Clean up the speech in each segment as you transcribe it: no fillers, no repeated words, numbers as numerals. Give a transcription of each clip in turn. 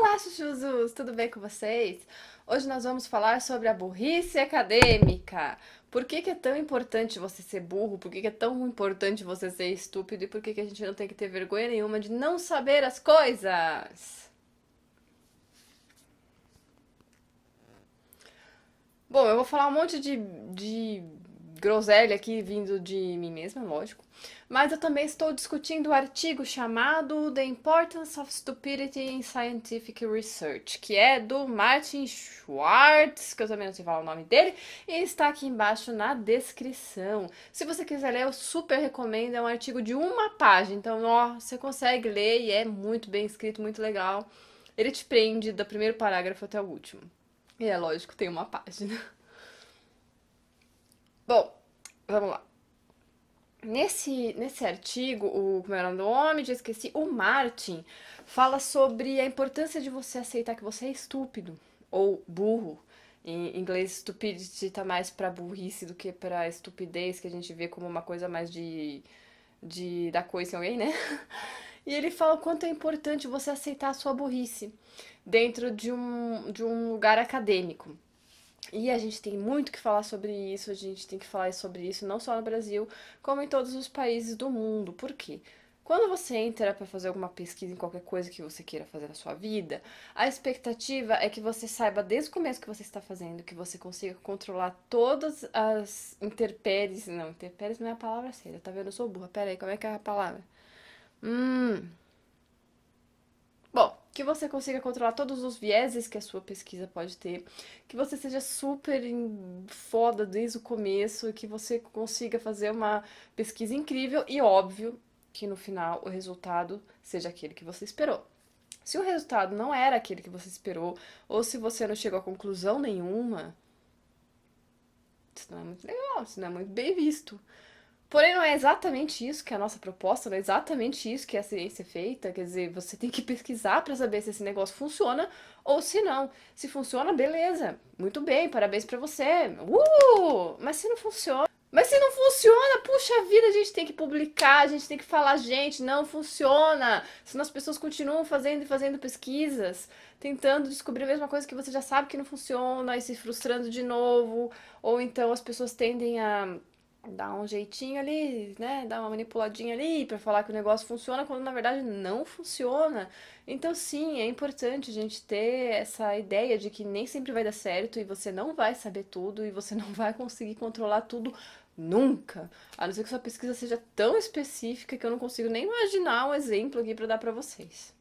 Olá, chuchuzus! Tudo bem com vocês? Hoje nós vamos falar sobre a burrice acadêmica. Por que que é tão importante você ser burro? Por que que é tão importante você ser estúpido? E por que que a gente não tem que ter vergonha nenhuma de não saber as coisas? Bom, eu vou falar um monte de groselha aqui vindo de mim mesma, lógico. Mas eu também estou discutindo o artigo chamado The Importance of Stupidity in Scientific Research, que é do Martin Schwartz, que eu também não sei falar o nome dele, e está aqui embaixo na descrição. Se você quiser ler, eu super recomendo, é um artigo de uma página, então ó, você consegue ler e é muito bem escrito, muito legal. Ele te prende do primeiro parágrafo até o último. E é lógico, tem uma página. Bom, vamos lá. Nesse artigo, como era o nome do homem, já esqueci, o Martin fala sobre a importância de você aceitar que você é estúpido ou burro. Em inglês, stupidity tá mais pra burrice do que pra estupidez, que a gente vê como uma coisa mais de dar coisa em alguém, né? E ele fala o quanto é importante você aceitar a sua burrice dentro de um lugar acadêmico. E a gente tem muito que falar sobre isso, a gente tem que falar sobre isso não só no Brasil, como em todos os países do mundo. Por quê? Quando você entra para fazer alguma pesquisa em qualquer coisa que você queira fazer na sua vida, a expectativa é que você saiba desde o começo que você está fazendo, que você consiga controlar todas as intempéries. Não, intempéries não é a palavra certa, tá vendo? Eu sou burra. Pera aí, como é que é a palavra? Hum, Bom, que você consiga controlar todos os vieses que a sua pesquisa pode ter, que você seja super foda desde o começo, que você consiga fazer uma pesquisa incrível e óbvio que no final o resultado seja aquele que você esperou. Se o resultado não era aquele que você esperou, ou se você não chegou a conclusão nenhuma, isso não é muito legal, isso não é muito bem visto. Porém, não é exatamente isso que é a nossa proposta, não é exatamente isso que a ciência é feita. Quer dizer, você tem que pesquisar para saber se esse negócio funciona ou se não. Se funciona, beleza. Muito bem, parabéns para você. Mas se não funciona. Mas se não funciona, puxa vida, a gente tem que publicar, a gente tem que falar, gente, não funciona. Senão as pessoas continuam fazendo e fazendo pesquisas, tentando descobrir a mesma coisa que você já sabe que não funciona e se frustrando de novo. Ou então as pessoas tendem a dar um jeitinho ali, né? Dar uma manipuladinha ali pra falar que o negócio funciona quando na verdade não funciona. Então, sim, é importante a gente ter essa ideia de que nem sempre vai dar certo e você não vai saber tudo e você não vai conseguir controlar tudo nunca. A não ser que sua pesquisa seja tão específica que eu não consigo nem imaginar um exemplo aqui pra dar pra vocês.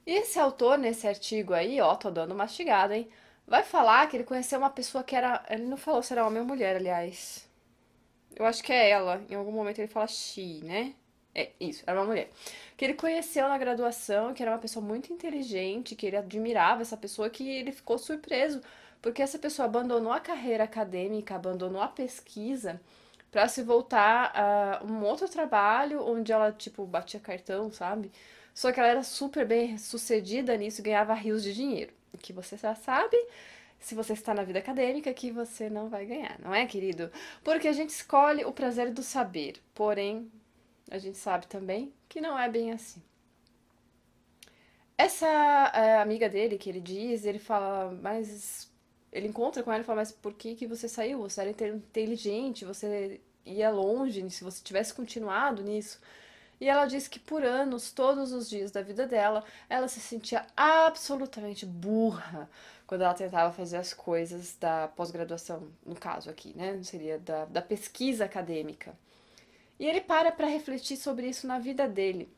E esse autor, nesse artigo aí, ó, tô dando mastigada, hein? Vai falar que ele conheceu uma pessoa que era. Ele não falou se era homem ou mulher, aliás. Eu acho que é ela. Em algum momento ele fala she, né? É, isso, era uma mulher. Que ele conheceu na graduação, que era uma pessoa muito inteligente, que ele admirava essa pessoa, que ele ficou surpreso, porque essa pessoa abandonou a carreira acadêmica, abandonou a pesquisa, pra se voltar a um outro trabalho, onde ela, tipo, batia cartão, sabe? Só que ela era super bem sucedida nisso e ganhava rios de dinheiro. O que você já sabe, se você está na vida acadêmica, que você não vai ganhar, não é, querido? Porque a gente escolhe o prazer do saber, porém, a gente sabe também que não é bem assim. Essa amiga dele, que ele diz, ele fala, mas. Ele encontra com ela e fala, mas por que que você saiu? Você era inteligente, você ia longe, se você tivesse continuado nisso. E ela disse que por anos, todos os dias da vida dela, ela se sentia absolutamente burra quando ela tentava fazer as coisas da pós-graduação, no caso aqui, né? Seria da pesquisa acadêmica. E ele para refletir sobre isso na vida dele.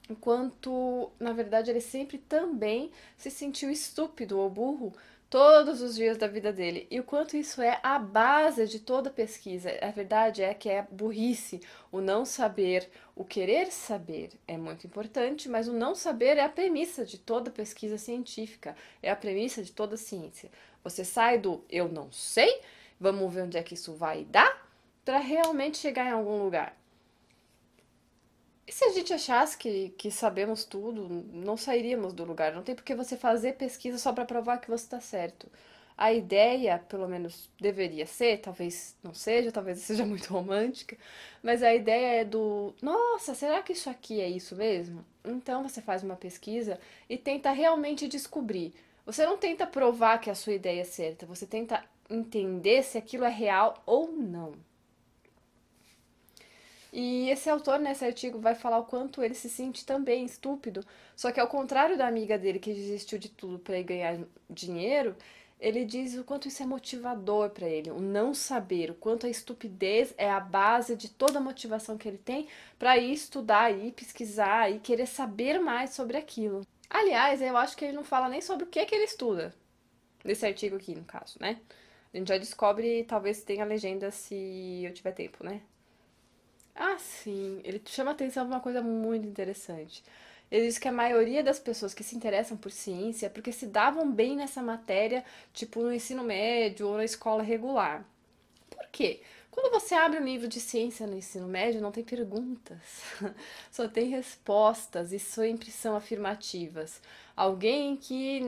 Enquanto, na verdade, ele sempre também se sentiu estúpido ou burro todos os dias da vida dele. E o quanto isso é a base de toda pesquisa. A verdade é que é burrice, o não saber, o querer saber é muito importante, mas o não saber é a premissa de toda pesquisa científica, é a premissa de toda ciência. Você sai do eu não sei, vamos ver onde é que isso vai dar, para realmente chegar em algum lugar. E se a gente achasse que sabemos tudo, não sairíamos do lugar. Não tem por que você fazer pesquisa só para provar que você está certo. A ideia, pelo menos deveria ser, talvez não seja, talvez seja muito romântica, mas a ideia é do, nossa, será que isso aqui é isso mesmo? Então você faz uma pesquisa e tenta realmente descobrir. Você não tenta provar que a sua ideia é certa, você tenta entender se aquilo é real ou não. E esse autor, nesse artigo, vai falar o quanto ele se sente também estúpido. Só que ao contrário da amiga dele que desistiu de tudo para ir ganhar dinheiro, ele diz o quanto isso é motivador para ele, o não saber, o quanto a estupidez é a base de toda a motivação que ele tem para ir estudar, ir pesquisar e querer saber mais sobre aquilo. Aliás, eu acho que ele não fala nem sobre o que é que ele estuda, nesse artigo aqui, no caso, né? A gente já descobre, talvez tenha legenda se eu tiver tempo, né? Ah, sim. Ele chama atenção para uma coisa muito interessante. Ele diz que a maioria das pessoas que se interessam por ciência é porque se davam bem nessa matéria, tipo no ensino médio ou na escola regular. Por quê? Quando você abre um livro de ciência no ensino médio, não tem perguntas, só tem respostas e sempre são afirmativas. Alguém que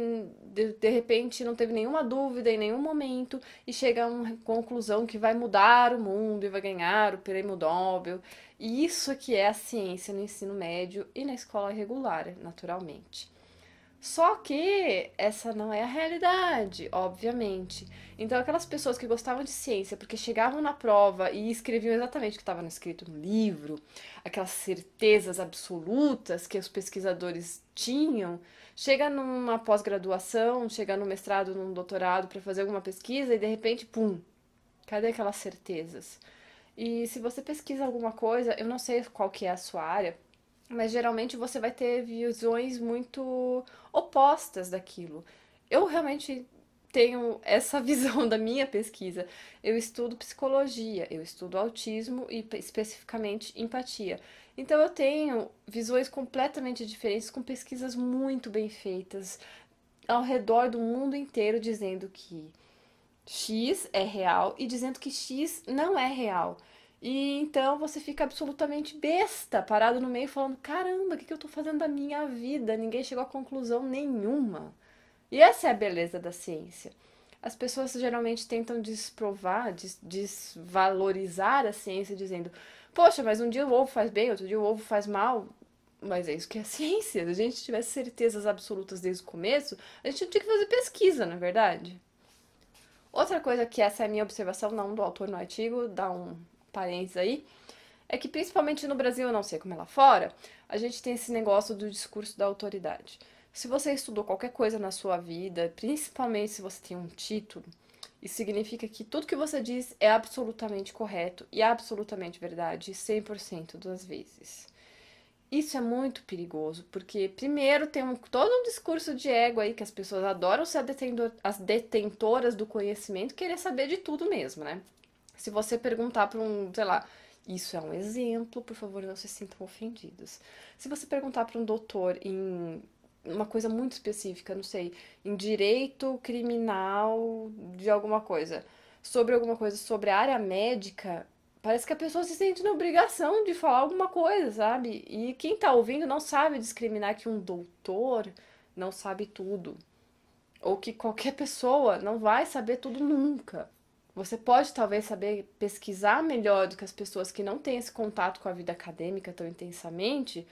de repente não teve nenhuma dúvida em nenhum momento e chega a uma conclusão que vai mudar o mundo e vai ganhar o prêmio Nobel. E isso que é a ciência no ensino médio e na escola regular, naturalmente. Só que essa não é a realidade, obviamente. Então, aquelas pessoas que gostavam de ciência porque chegavam na prova e escreviam exatamente o que estava escrito no livro, aquelas certezas absolutas que os pesquisadores tinham, chega numa pós-graduação, chega no mestrado, num doutorado para fazer alguma pesquisa e de repente, pum, cadê aquelas certezas? E se você pesquisa alguma coisa, eu não sei qual que é a sua área, mas geralmente você vai ter visões muito opostas daquilo. Eu realmente tenho essa visão da minha pesquisa. Eu estudo psicologia, eu estudo autismo e especificamente empatia. Então eu tenho visões completamente diferentes com pesquisas muito bem feitas ao redor do mundo inteiro dizendo que X é real e dizendo que X não é real. E então você fica absolutamente besta, parado no meio, falando: caramba, o que eu tô fazendo da minha vida? Ninguém chegou a conclusão nenhuma. E essa é a beleza da ciência. As pessoas geralmente tentam desprovar, desvalorizar a ciência, dizendo: poxa, mas um dia o ovo faz bem, outro dia o ovo faz mal. Mas é isso que é a ciência. Se a gente tivesse certezas absolutas desde o começo, a gente não tinha que fazer pesquisa, não é verdade? Outra coisa que essa é a minha observação, não do autor no artigo, dá um parênteses aí, é que principalmente no Brasil, eu não sei como é lá fora, a gente tem esse negócio do discurso da autoridade. Se você estudou qualquer coisa na sua vida, principalmente se você tem um título, isso significa que tudo que você diz é absolutamente correto e absolutamente verdade 100% das vezes. Isso é muito perigoso, porque primeiro tem todo um discurso de ego aí que as pessoas adoram ser as detentoras do conhecimento, querer saber de tudo mesmo, né? Se você perguntar para um, sei lá, isso é um exemplo, por favor, não se sintam ofendidos. Se você perguntar para um doutor em uma coisa muito específica, não sei, em direito criminal de alguma coisa sobre a área médica, parece que a pessoa se sente na obrigação de falar alguma coisa, sabe? E quem tá ouvindo não sabe discriminar que um doutor não sabe tudo. Ou que qualquer pessoa não vai saber tudo nunca. Você pode talvez saber pesquisar melhor do que as pessoas que não têm esse contato com a vida acadêmica tão intensamente,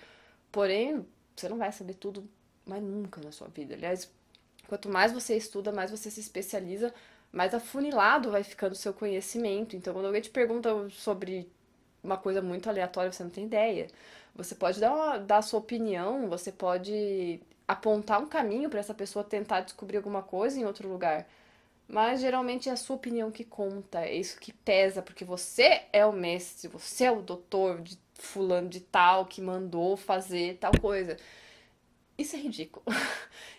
porém, você não vai saber tudo mais nunca na sua vida. Aliás, quanto mais você estuda, mais você se especializa, mais afunilado vai ficando o seu conhecimento. Então, quando alguém te pergunta sobre uma coisa muito aleatória, você não tem ideia. Você pode dar a sua opinião, você pode apontar um caminho para essa pessoa tentar descobrir alguma coisa em outro lugar. Mas geralmente é a sua opinião que conta, é isso que pesa, porque você é o mestre, você é o doutor de fulano de tal que mandou fazer tal coisa. Isso é ridículo.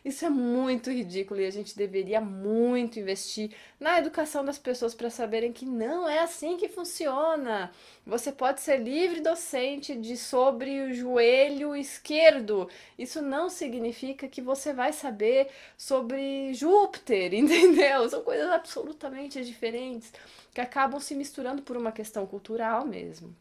Isso é muito ridículo e a gente deveria muito investir na educação das pessoas para saberem que não é assim que funciona. Você pode ser livre docente de sobre o joelho esquerdo. Isso não significa que você vai saber sobre Júpiter, entendeu? São coisas absolutamente diferentes que acabam se misturando por uma questão cultural mesmo.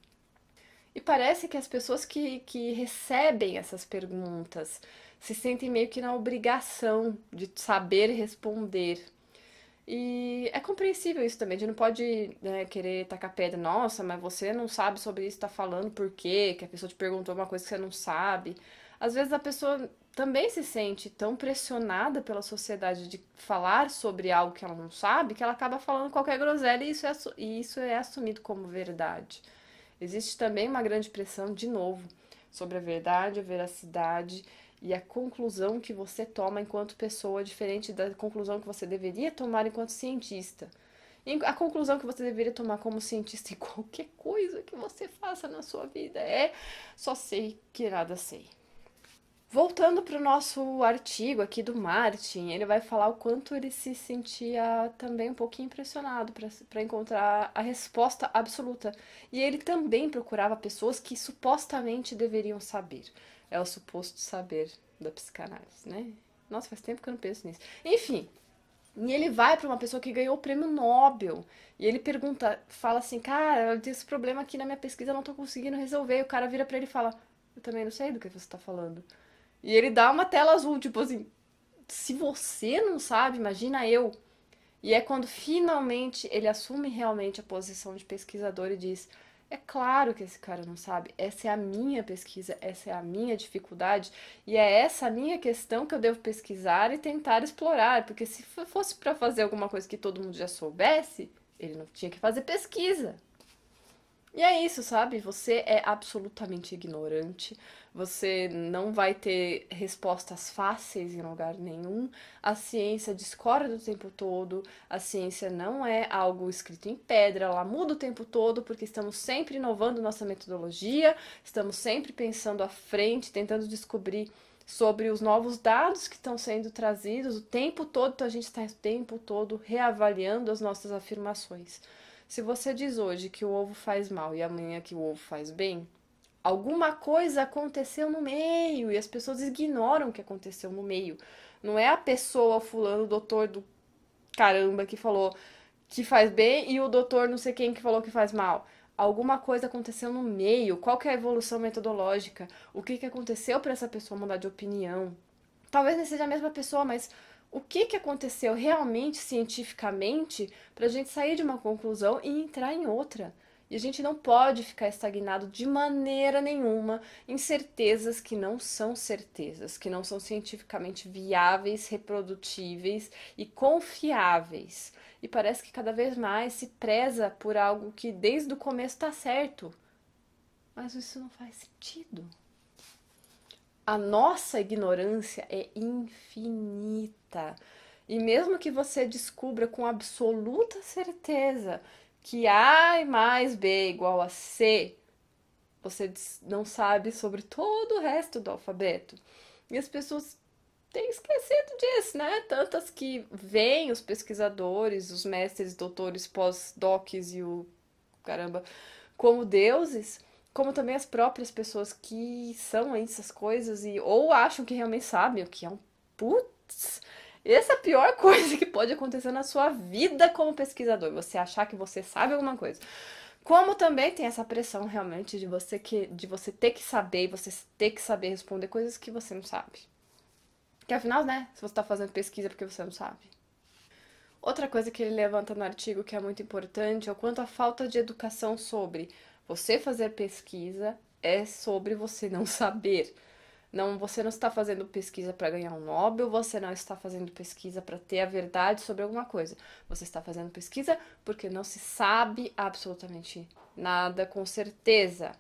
E parece que as pessoas que recebem essas perguntas se sentem meio que na obrigação de saber responder. E é compreensível isso também. A gente não pode, né, querer tacar pedra. Nossa, mas você não sabe sobre isso, tá falando por quê? Que a pessoa te perguntou uma coisa que você não sabe. Às vezes a pessoa também se sente tão pressionada pela sociedade de falar sobre algo que ela não sabe, que ela acaba falando qualquer groselha e isso é assumido como verdade. Existe também uma grande pressão, de novo, sobre a verdade, a veracidade e a conclusão que você toma enquanto pessoa, diferente da conclusão que você deveria tomar enquanto cientista. E a conclusão que você deveria tomar como cientista em qualquer coisa que você faça na sua vida é só sei que nada sei. Voltando para o nosso artigo aqui do Martin, ele vai falar o quanto ele se sentia também um pouquinho impressionado para encontrar a resposta absoluta. E ele também procurava pessoas que supostamente deveriam saber. É o suposto saber da psicanálise, né? Nossa, faz tempo que eu não penso nisso. Enfim, e ele vai para uma pessoa que ganhou o prêmio Nobel. E ele pergunta, fala assim, cara, eu tenho esse problema aqui na minha pesquisa, eu não tô conseguindo resolver. E o cara vira para ele e fala, eu também não sei do que você tá falando. E ele dá uma tela azul, tipo assim, se você não sabe, imagina eu. E é quando finalmente ele assume realmente a posição de pesquisador e diz: é claro que esse cara não sabe, essa é a minha pesquisa, essa é a minha dificuldade, e é essa a minha questão que eu devo pesquisar e tentar explorar, porque se fosse para fazer alguma coisa que todo mundo já soubesse, ele não tinha que fazer pesquisa. E é isso, sabe? Você é absolutamente ignorante, você não vai ter respostas fáceis em lugar nenhum, a ciência discorda o tempo todo, a ciência não é algo escrito em pedra, ela muda o tempo todo porque estamos sempre inovando nossa metodologia, estamos sempre pensando à frente, tentando descobrir sobre os novos dados que estão sendo trazidos o tempo todo, então a gente está o tempo todo reavaliando as nossas afirmações. Se você diz hoje que o ovo faz mal e amanhã que o ovo faz bem, alguma coisa aconteceu no meio e as pessoas ignoram o que aconteceu no meio. Não é a pessoa, o fulano, o doutor do caramba que falou que faz bem e o doutor não sei quem que falou que faz mal. Alguma coisa aconteceu no meio. Qual que é a evolução metodológica? O que que aconteceu para essa pessoa mudar de opinião? Talvez não seja a mesma pessoa, mas o que que aconteceu realmente cientificamente para a gente sair de uma conclusão e entrar em outra? E a gente não pode ficar estagnado de maneira nenhuma em certezas que não são certezas, que não são cientificamente viáveis, reprodutíveis e confiáveis. E parece que cada vez mais se preza por algo que desde o começo está certo. Mas isso não faz sentido. A nossa ignorância é infinita. E mesmo que você descubra com absoluta certeza que A mais B é igual a C, você não sabe sobre todo o resto do alfabeto. E as pessoas têm esquecido disso, né? Tantas que veem os pesquisadores, os mestres, doutores, pós-docs e o caramba, como deuses, como também as próprias pessoas que são essas coisas e ou acham que realmente sabem, o que é um putz. Essa é a pior coisa que pode acontecer na sua vida como pesquisador, você achar que você sabe alguma coisa. Como também tem essa pressão realmente de você ter que saber, você ter que saber responder coisas que você não sabe. Que afinal, né, se você está fazendo pesquisa é porque você não sabe. Outra coisa que ele levanta no artigo que é muito importante é o quanto a falta de educação sobre você fazer pesquisa é sobre você não saber. Não, você não está fazendo pesquisa para ganhar um Nobel, você não está fazendo pesquisa para ter a verdade sobre alguma coisa. Você está fazendo pesquisa porque não se sabe absolutamente nada com certeza.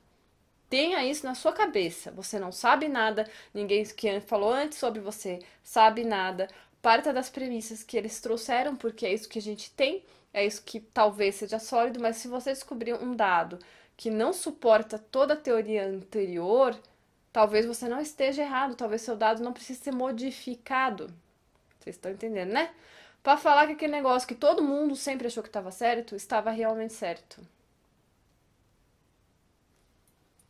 Tenha isso na sua cabeça. Você não sabe nada, ninguém que falou antes sobre você sabe nada. Parta das premissas que eles trouxeram, porque é isso que a gente tem, é isso que talvez seja sólido, mas se você descobrir um dado que não suporta toda a teoria anterior, talvez você não esteja errado, talvez seu dado não precise ser modificado. Vocês estão entendendo, né? Para falar que aquele negócio que todo mundo sempre achou que estava certo, estava realmente certo.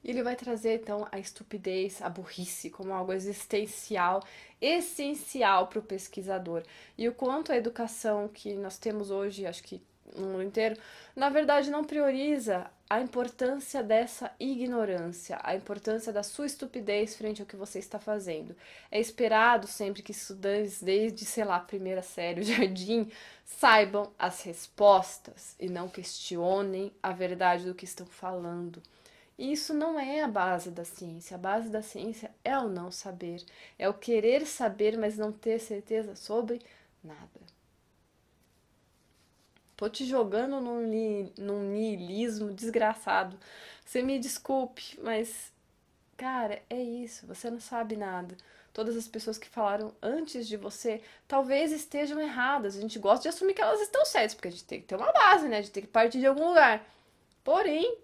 E ele vai trazer então a estupidez, a burrice como algo existencial, essencial para o pesquisador. E o quanto a educação que nós temos hoje, acho que no mundo inteiro, na verdade não prioriza a importância dessa ignorância, a importância da sua estupidez frente ao que você está fazendo. É esperado sempre que estudantes, desde, sei lá, primeira série, o jardim, saibam as respostas e não questionem a verdade do que estão falando. E isso não é a base da ciência. A base da ciência é o não saber, é o querer saber, mas não ter certeza sobre nada. Tô te jogando num niilismo desgraçado. Você me desculpe, mas, cara, é isso. Você não sabe nada. Todas as pessoas que falaram antes de você talvez estejam erradas. A gente gosta de assumir que elas estão certas, porque a gente tem que ter uma base, né? A gente tem que partir de algum lugar. Porém,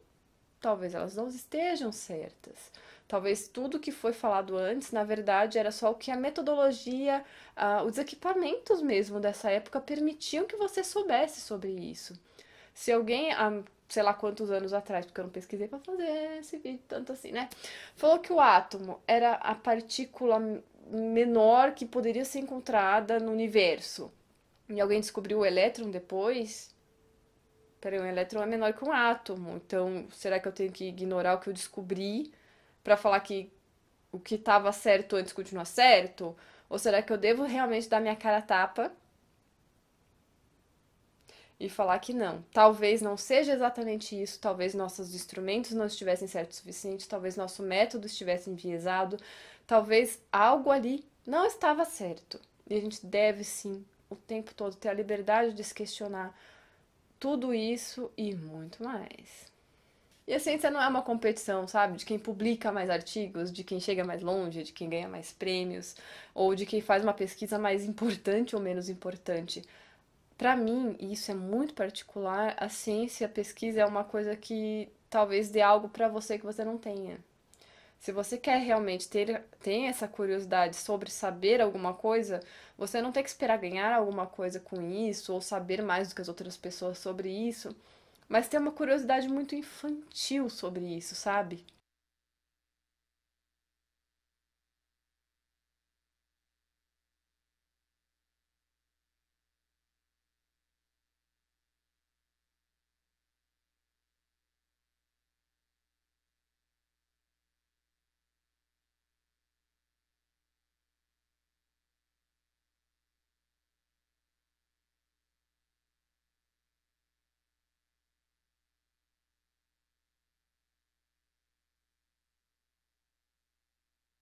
talvez elas não estejam certas. Talvez tudo que foi falado antes, na verdade, era só o que a metodologia, os equipamentos mesmo dessa época permitiam que você soubesse sobre isso. Se alguém, há sei lá quantos anos atrás, porque eu não pesquisei para fazer esse vídeo tanto assim, né? Falou que o átomo era a partícula menor que poderia ser encontrada no universo. E alguém descobriu o elétron depois. Peraí, um elétron é menor que um átomo. Então, será que eu tenho que ignorar o que eu descobri para falar que o que estava certo antes continua certo? Ou será que eu devo realmente dar minha cara a tapa e falar que não? Talvez não seja exatamente isso, talvez nossos instrumentos não estivessem certos o suficiente, talvez nosso método estivesse enviesado, talvez algo ali não estava certo. E a gente deve sim, o tempo todo, ter a liberdade de se questionar tudo isso e muito mais. E a ciência não é uma competição, sabe? De quem publica mais artigos, de quem chega mais longe, de quem ganha mais prêmios, ou de quem faz uma pesquisa mais importante ou menos importante. Para mim, e isso é muito particular, a ciência, a pesquisa é uma coisa que talvez dê algo para você que você não tenha. Se você quer realmente ter essa curiosidade sobre saber alguma coisa, você não tem que esperar ganhar alguma coisa com isso ou saber mais do que as outras pessoas sobre isso, mas ter uma curiosidade muito infantil sobre isso, sabe?